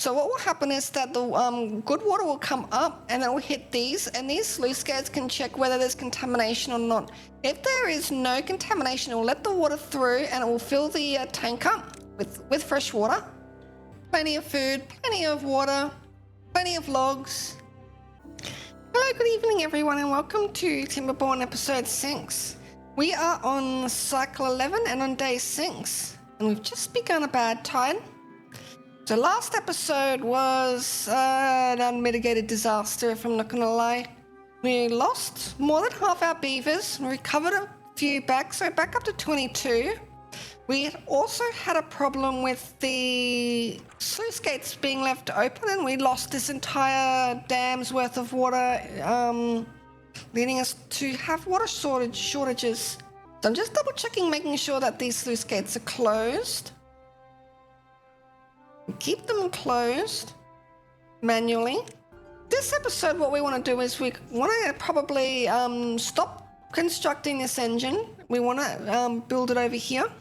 So what will happen is that the good water will come up and it will hit these, and these sluice gates can check whether there's contamination or not. If there is no contamination, it will let the water through and it will fill the tank up with fresh water. Plenty of food, plenty of water, plenty of logs. Hello, good evening everyone, and welcome to Timberborn episode 6. We are on cycle 11 and on day 6, and we've just begun a bad tide. So last episode was an unmitigated disaster, if I'm not going to lie. We lost more than half our beavers, we recovered a few back, so back up to 22. We had also had a problem with the sluice gates being left open, and we lost this entire dam's worth of water, leading us to have water shortages. So I'm just double checking, making sure that these sluice gates are closed. Keep them closed manually. This episode, what we want to do is we want to probably stop constructing this engine. We want to build it over here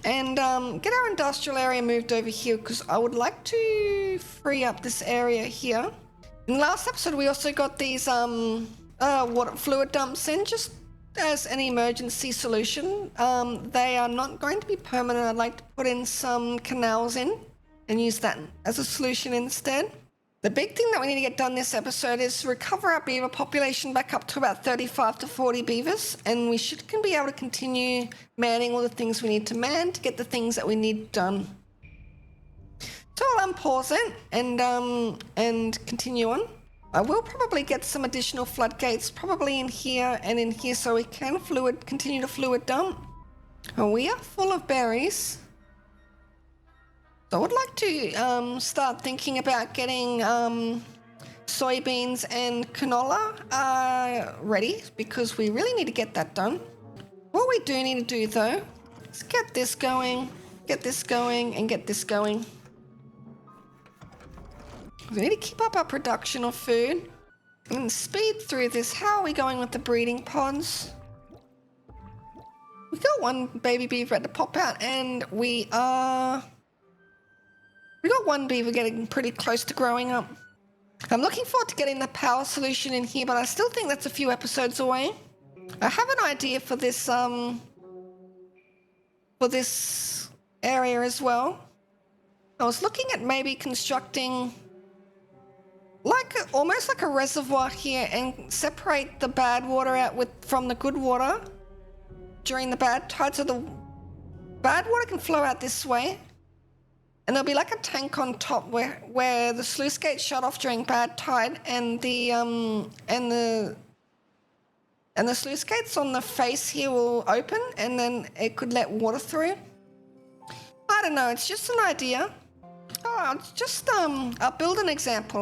and get our industrial area moved over here, because I would like to free up this area here. In the last episode, we also got these water fluid dumps in just as an emergency solution. They are not going to be permanent. I'd like to put in some canals in and use that as a solution instead. The big thing that we need to get done this episode is recover our beaver population back up to about 35 to 40 beavers, and we can be able to continue manning all the things we need to man to get the things that we need done. So I'll unpause it and continue on. I will probably get some additional floodgates, probably in here and in here, so we can continue to fluid dump. And we are full of berries. So I would like to start thinking about getting soybeans and canola ready, because we really need to get that done. What we do need to do though is get this going, and get this going. We need to keep up our production of food and speed through this. How are we going with the breeding pods? We got one baby beaver to pop out, and we got one beaver getting pretty close to growing up. I'm looking forward to getting the power solution in here, but I still think that's a few episodes away. I have an idea for this area as well. I was looking at maybe constructing almost like a reservoir here and separate the bad water out from the good water during the bad tide, so the bad water can flow out this way. And there'll be like a tank on top where the sluice gate shut off during bad tide, and the sluice gates on the face here will open, and then it could let water through. I don't know, it's just an idea. Oh, it's just I'll build an example.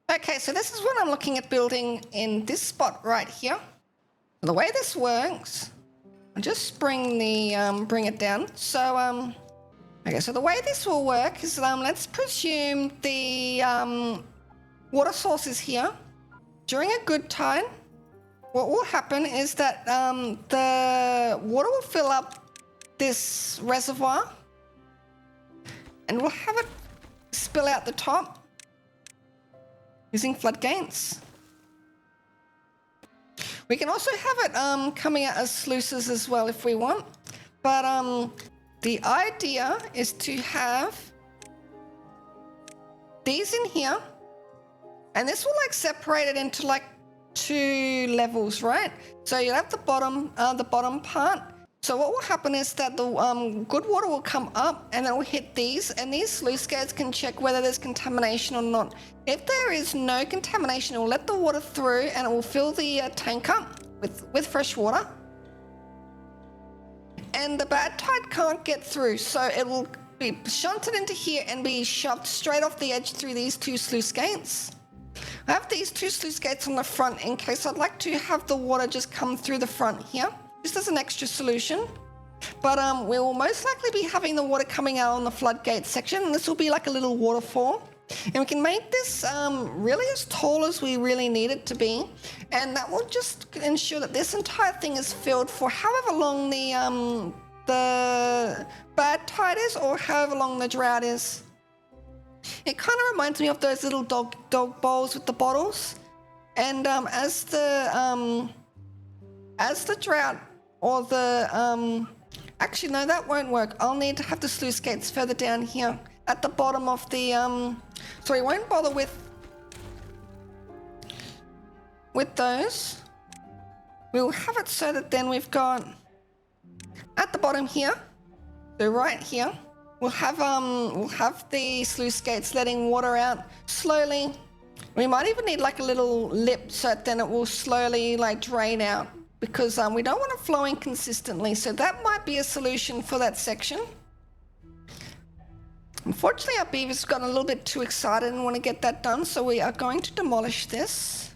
Okay, so this is what I'm looking at building in this spot right here. The way this works, I'll just bring it down. So okay, so the way this will work is, let's presume the water source is here. During a good tide, what will happen is that the water will fill up this reservoir, and we'll have it spill out the top using floodgates. We can also have it coming out as sluices as well if we want, but the idea is to have these in here, and this will separate it into 2 levels, right? So you'll have the bottom part. So what will happen is that the good water will come up and it will hit these, and these sluice gates can check whether there's contamination or not. If there is no contamination, it will let the water through and it will fill the tank up with fresh water. And the bad tide can't get through, so it will be shunted into here and be shoved straight off the edge through these 2 sluice gates. I have these 2 sluice gates on the front in case I'd like to have the water just come through the front here, just as an extra solution. But we will most likely be having the water coming out on the floodgate section, and this will be like a little waterfall. And we can make this really as tall as we really need it to be, and that will just ensure that this entire thing is filled for however long the bad tide is, or however long the drought is. It kind of reminds me of those little dog bowls with the bottles. And as the drought or the actually no, that won't work. I'll need to have the sluice gates further down here at the bottom of the so we won't bother with those. We'll have it so that then we've got at the bottom here, so right here, we'll have the sluice gates letting water out slowly. We might even need like a little lip so that then it will slowly like drain out, because we don't want it flowing consistently. So that might be a solution for that section. Unfortunately, our beavers got a little bit too excited and want to get that done, so we are going to demolish this.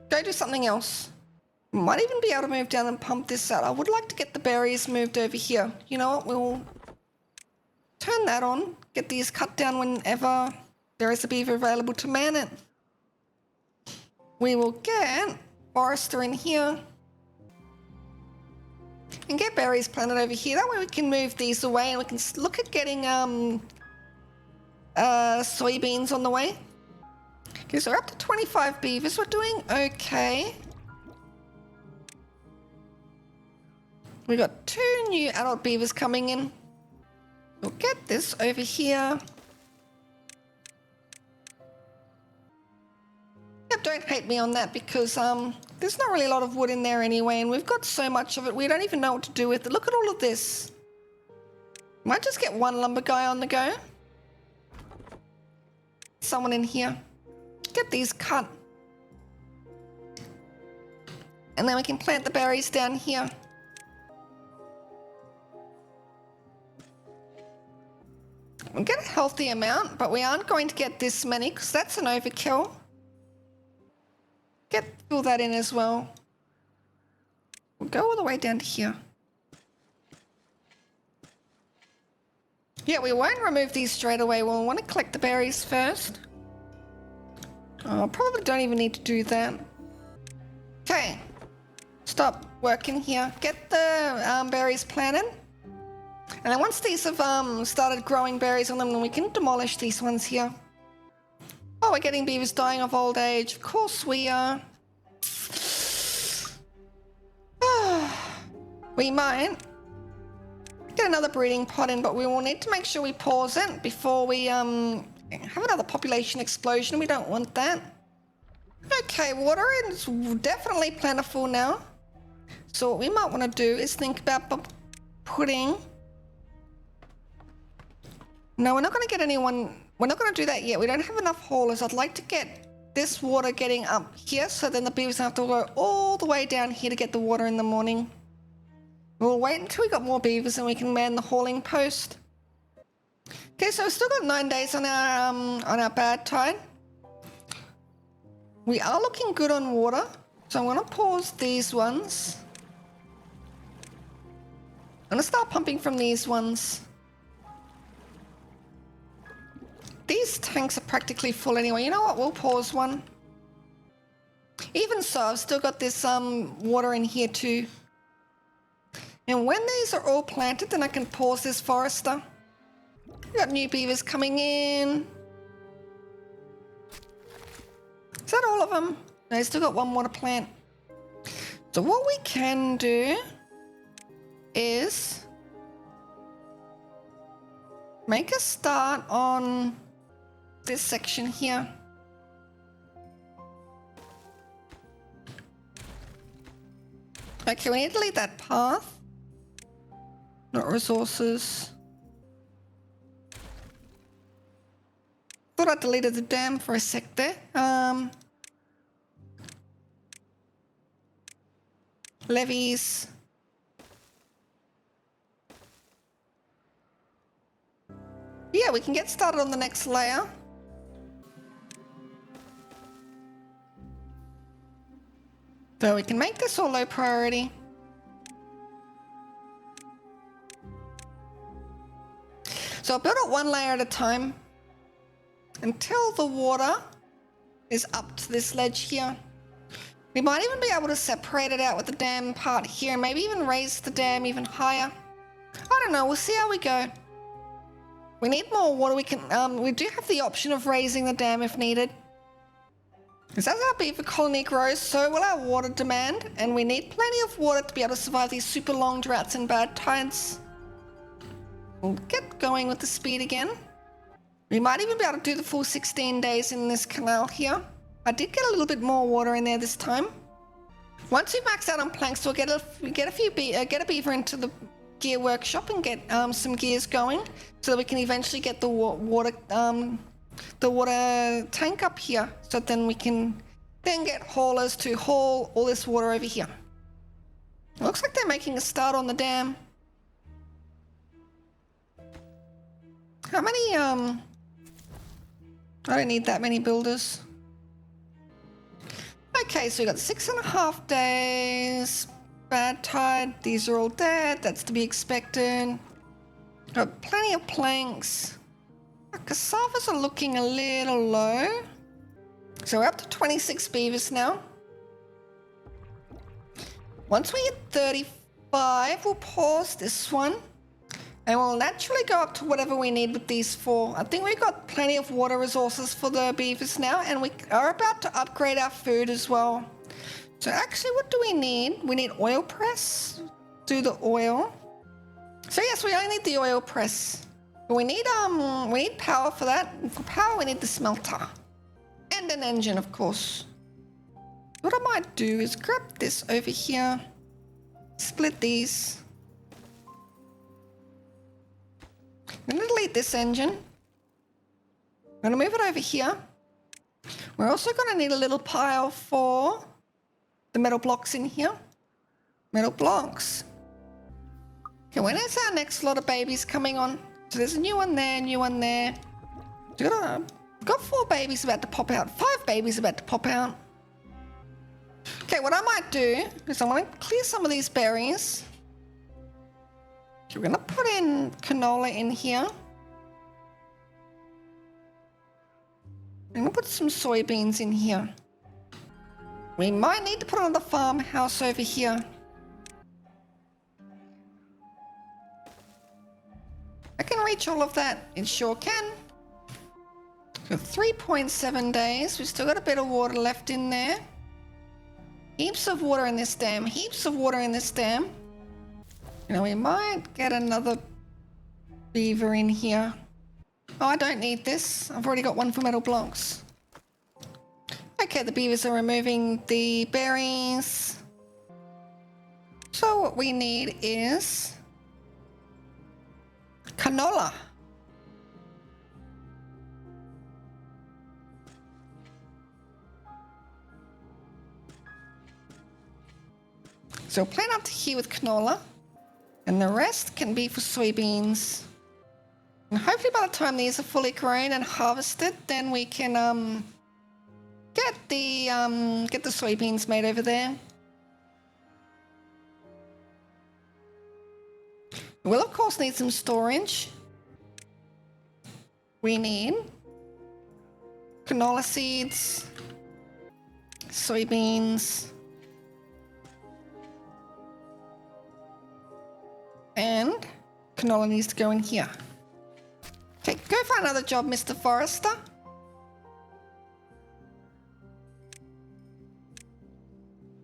Go do something else. Might even be able to move down and pump this out. I would like to get the berries moved over here. You know what? We'll turn that on. Get these cut down whenever there is a beaver available to man it. We will get Forester in here. And get berries planted over here. That way we can move these away and we can look at getting soybeans on the way. Okay, so we're up to 25 beavers. We're doing okay. We got 2 new adult beavers coming in. We'll get this over here. Yep, don't hate me on that, because there's not really a lot of wood in there anyway, and we've got so much of it we don't even know what to do with it. Look at all of this. Might just get one lumber guy on the go. Someone in here. Get these cut. And then we can plant the berries down here. We'll get a healthy amount, but we aren't going to get this many because that's an overkill. Fill that in as well. We'll go all the way down to here. Yeah, we won't remove these straight away. We'll want to collect the berries first. Oh, probably don't even need to do that. Okay. Stop working here. Get the berries planted. And then once these have started growing berries on them, then we can demolish these ones here. Oh, we're getting beavers dying of old age. Of course we are. We might get another breeding pod in, but we will need to make sure we pause it before we have another population explosion. We don't want that. Okay, water is definitely plentiful now. So what we might want to do is think about putting... No, we're not going to get anyone... We're not going to do that yet. We don't have enough haulers. I'd like to get this water getting up here, so then the beavers don't have to go all the way down here to get the water in the morning. We'll wait until we got more beavers and we can man the hauling post. Okay, so we've still got 9 days on our bad tide. We are looking good on water, so I'm going to pause these ones. I'm going to start pumping from these ones. These tanks are practically full anyway. You know what? We'll pause one. Even so, I've still got this water in here too. And when these are all planted, then I can pause this Forester. We've got new beavers coming in. Is that all of them? No, still got one more to plant. So what we can do is make a start on this section here. Okay, we need to delete that path. Not resources. Thought I deleted the dam for a sec there. Levies. Yeah, we can get started on the next layer. So we can make this all low priority. So I'll build it one layer at a time until the water is up to this ledge here. We might even be able to separate it out with the dam part here and maybe even raise the dam even higher. I don't know. We'll see how we go. We need more water. We do have the option of raising the dam if needed. Because as our beaver colony grows, so will our water demand, and we need plenty of water to be able to survive these super long droughts and bad tides. We'll get going with the speed again. We might even be able to do the full 16 days in this canal here. I did get a little bit more water in there this time. Once we max out on planks, we'll get a beaver into the gear workshop and get some gears going, so that we can eventually get the water tank up here, so then we can then get haulers to haul all this water over here. It looks like they're making a start on the dam. How many I don't need that many builders. Okay, so we got 6.5 days. Bad tide, these are all dead, that's to be expected. Got plenty of planks. Our cassavas are looking a little low. So we're up to 26 beavers now. Once we hit 35, we'll pause this one. And we'll naturally go up to whatever we need with these 4. I think we've got plenty of water resources for the beavers now, and we are about to upgrade our food as well. So actually, what do we need? We need oil press. Do the oil. So yes, we only need the oil press. But we need power for that. And for power, we need the smelter. And an engine, of course. What I might do is grab this over here. Split these. I'm going to delete this engine. I'm going to move it over here. We're also going to need a little pile for the metal blocks in here. Metal blocks. Okay, when is our next lot of babies coming on? So there's a new one there, new one there. We've got 4 babies about to pop out. 5 babies about to pop out. Okay, what I might do is I'm going to clear some of these berries. We're going to put in canola in here. I'm going to put some soybeans in here. We might need to put another farmhouse over here. I can reach all of that. It sure can. We've got 3.7 days. We've still got a bit of water left in there. Heaps of water in this dam. Heaps of water in this dam. You know, we might get another beaver in here. Oh, I don't need this. I've already got one for metal blocks. Okay, the beavers are removing the berries. So what we need is canola. So plant up to here with canola. And the rest can be for soybeans. And hopefully by the time these are fully grown and harvested, then we can get the soybeans made over there. We'll of course need some storage. We need canola seeds, soybeans, and canola needs to go in here. Okay, go find another job, Mr. Forester.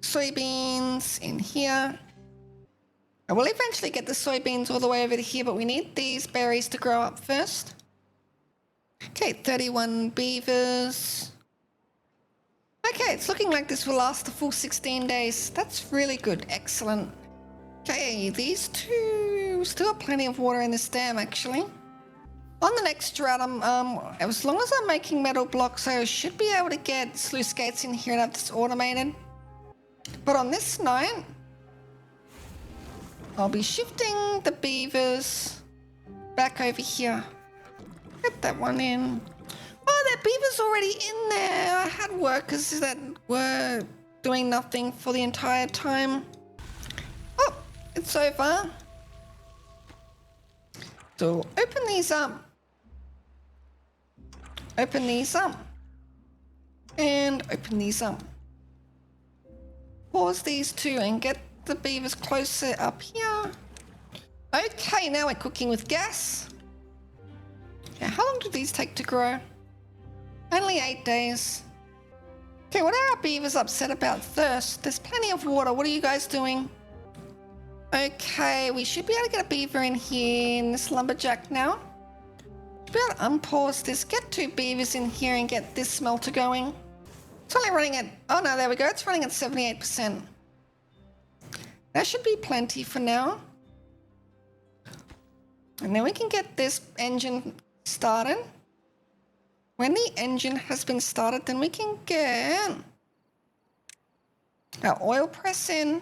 Soybeans in here. I will eventually get the soybeans all the way over to here, but we need these berries to grow up first. Okay, 31 beavers. Okay, it's looking like this will last the full 16 days. That's really good. Excellent. Okay, these 2 still have plenty of water in this dam, actually. On the next drought, as long as I'm making metal blocks, I should be able to get sluice gates in here and have this automated. But on this night, I'll be shifting the beavers back over here. Get that one in. Oh, that beaver's already in there. I had workers that were doing nothing for the entire time. Oh, it's over. So open these up. Open these up. And open these up. Pause these 2 and get the beavers closer up here. Okay, now we're cooking with gas. Okay, how long do these take to grow? Only 8 days. Okay, what are our beavers upset about? Thirst. There's plenty of water. What are you guys doing? Okay, we should be able to get a beaver in here in this lumberjack now. Should be able to unpause this, get 2 beavers in here and get this smelter going. It's only running at, oh no, there we go. It's running at 78%. That should be plenty for now. And then we can get this engine started. When the engine has been started, then we can get our oil press in.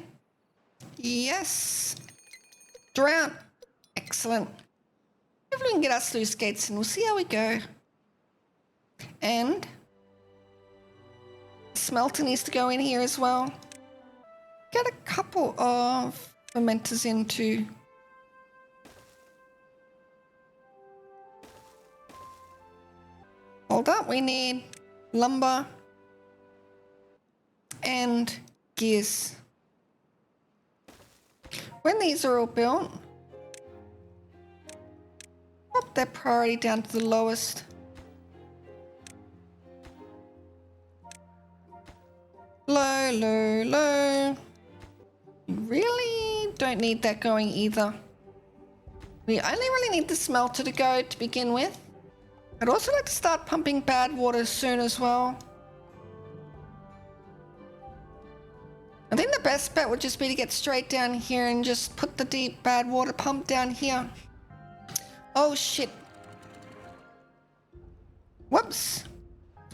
Yes. Drown. Excellent. If we can get our sluice gates in, we'll see how we go. And smelter needs to go in here as well. Get a couple of fermenters in too. Hold up, we need lumber and gears. When these are all built, pop their priority down to the lowest. Low, low, low. You really don't need that going either. We only really need the smelter to go to begin with. I'd also like to start pumping bad water soon as well. I think the best bet would just be to get straight down here and just put the deep bad water pump down here. Oh shit. Whoops.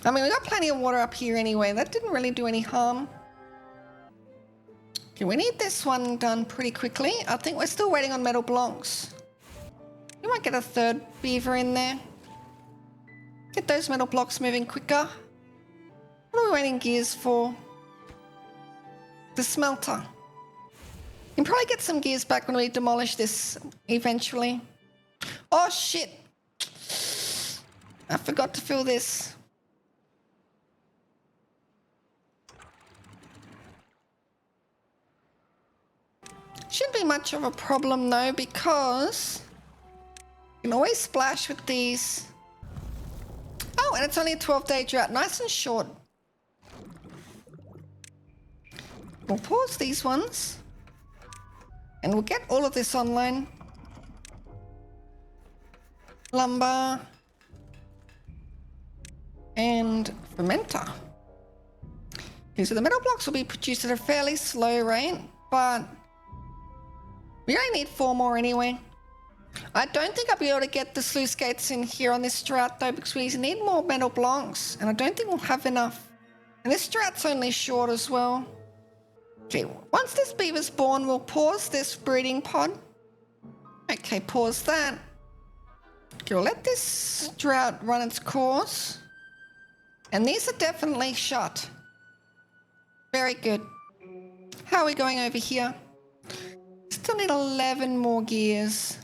I mean, we got plenty of water up here anyway. That didn't really do any harm. Okay, we need this one done pretty quickly. I think we're still waiting on metal blocks. We might get a 3rd beaver in there. Get those metal blocks moving quicker. What are we waiting gears for? The smelter. You can probably get some gears back when we demolish this eventually. Oh shit! I forgot to fill this. Shouldn't be much of a problem though, because you can always splash with these. Oh, and it's only a 12-day drought. Nice and short. We'll pause these ones. And we'll get all of this online. Lumber. And fermenter. Okay, so the metal blocks will be produced at a fairly slow rate, but we only need 4 more anyway. I don't think I'll be able to get the sluice gates in here on this drought though, because we need more metal blocks, and I don't think we'll have enough. And this drought's only short as well. Okay, once this beaver's born, we'll pause this breeding pod. Okay, pause that. Okay, we'll let this drought run its course. And these are definitely shut. Very good. How are we going over here? Still need 11 more gears.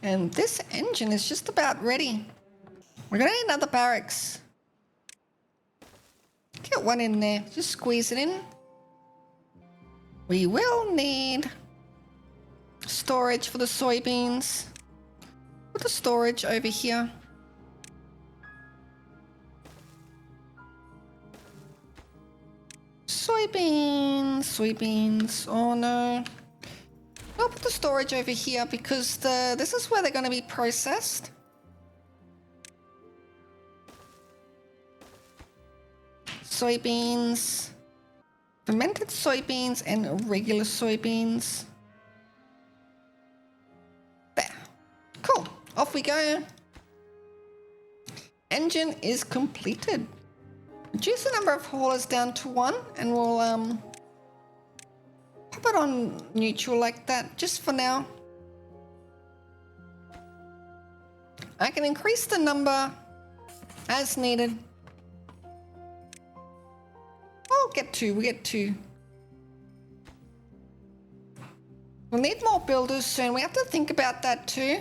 And this engine is just about ready. We're going to need another barracks. Get one in there. Just squeeze it in. We will need storage for the soybeans. Put the storage over here. Soybeans. Oh no. I'll put the storage over here because this is where they're going to be processed. Soybeans. Fermented soybeans and regular soybeans. There. Cool. Off we go. Engine is completed. Reduce the number of haulers down to 1 and we'll pop it on neutral like that just for now. I can increase the number as needed. We'll get 2. We'll get 2. We'll need more builders soon. We have to think about that too.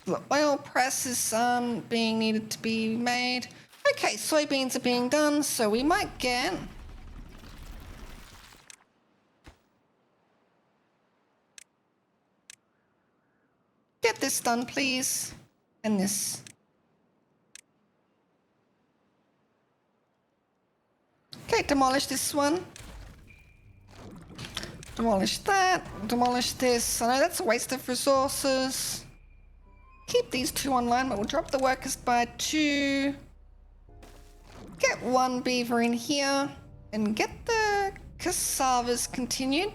The oil press is being needed to be made. Okay, soybeans are being done, so we might get Get this done, please. And this. Okay, demolish this one. Demolish that. Demolish this. I know that's a waste of resources. Keep these 2 online, but we'll drop the workers by 2. Get 1 beaver in here. And get the cassavas continued.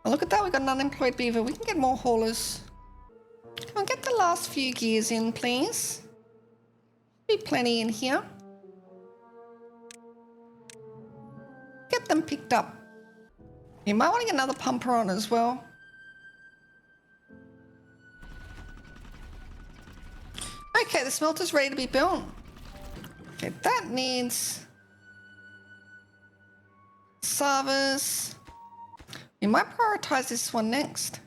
Oh, look at that, we got an unemployed beaver. We can get more haulers. Come on, get the last few gears in, please. Be plenty in here. Get them picked up. You might want to get another pumper on as well. Okay, the smelter's ready to be built. Okay, that needs servers. We might prioritize this one next.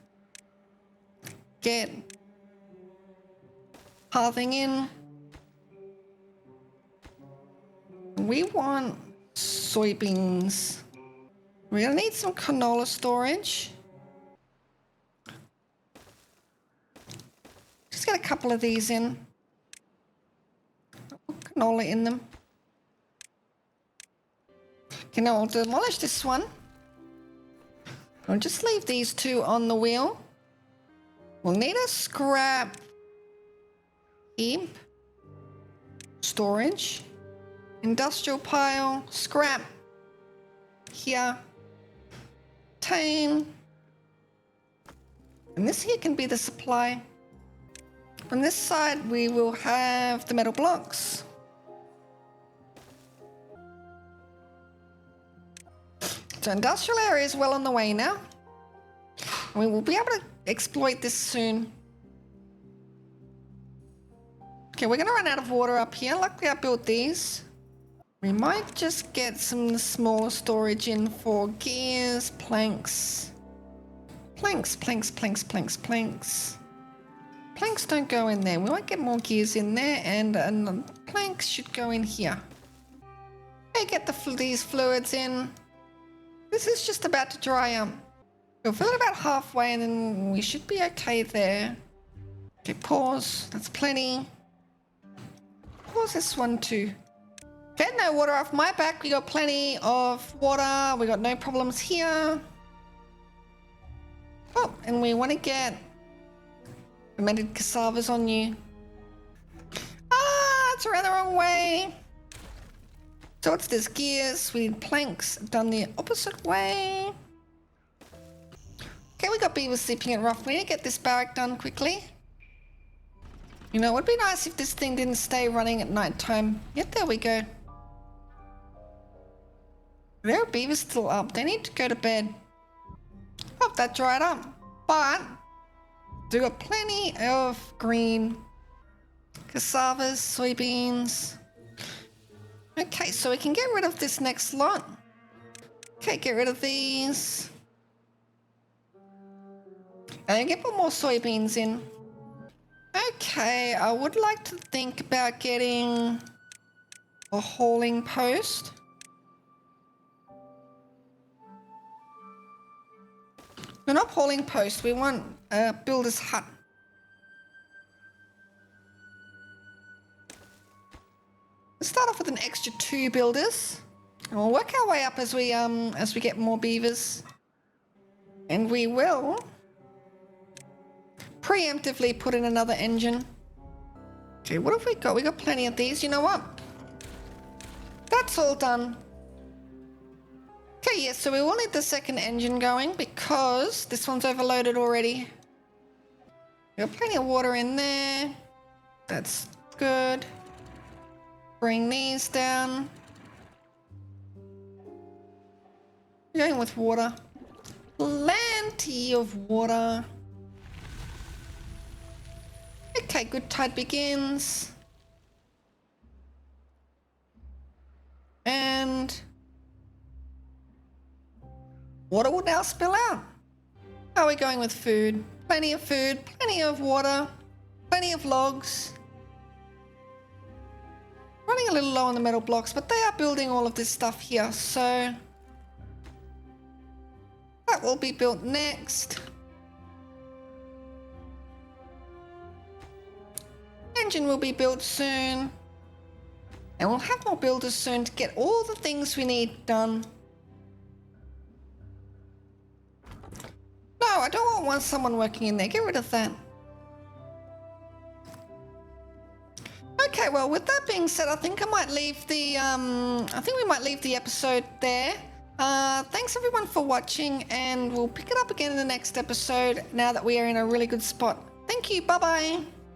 Get pathing in. We want soybeans. We're gonna need some canola storage. Just get a couple of these in. Put canola in them. Okay, now we'll demolish this one. I'll just leave these 2 on the wheel. We'll need a scrap heap, storage, industrial pile, scrap, here, tame, and this here can be the supply. From this side we will have the metal blocks. So industrial area is well on the way now. We will be able to exploit this soon. Okay, we're going to run out of water up here. Luckily I built these. We might just get some smaller storage in for gears, planks. Planks. Planks don't go in there. We might get more gears in there, and planks should go in here. Okay, get these fluids in. This is just about to dry up. We'll fill it about halfway and then we should be okay there. Okay, pause. That's plenty. Pause this one too. Okay, no water off my back. We got plenty of water. We got no problems here. Oh, and we want to get fermented cassavas on you. Ah, it's around the wrong way. So what's this? Gears. We need planks done the opposite way. Okay, we got beavers sleeping at rough. We need to get this barrack done quickly. You know, it would be nice if this thing didn't stay running at night time. Yep, there we go. There are beavers still up. They need to go to bed. Oh, that dried up. But we got plenty of green cassavas, soybeans. Okay, so we can get rid of this next lot. Okay, get rid of these. And get put more soybeans in. Okay, I would like to think about getting a hauling post. We're not hauling post, we want a builder's hut. Let's start off with an extra 2 builders. And we'll work our way up as we get more beavers. And we will preemptively put in another engine. Okay, what have we got? We got plenty of these. You know what? That's all done. Okay, yes, so we will need the second engine going because this one's overloaded already. We got plenty of water in there. That's good. Bring these down. We're going with water. Plenty of water. Okay, good tide begins. And water will now spill out. How are we going with food? Plenty of water, plenty of logs. Running a little low on the metal blocks, but they are building all of this stuff here, so that will be built next. engine will be built soon. And we'll have more builders soon to get all the things we need done. No, I don't want someone working in there. Get rid of that. Okay, well, with that being said, I think I might leave the we might leave the episode there. Thanks everyone for watching, and we'll pick it up again in the next episode now that we are in a really good spot. Thank you. Bye-bye.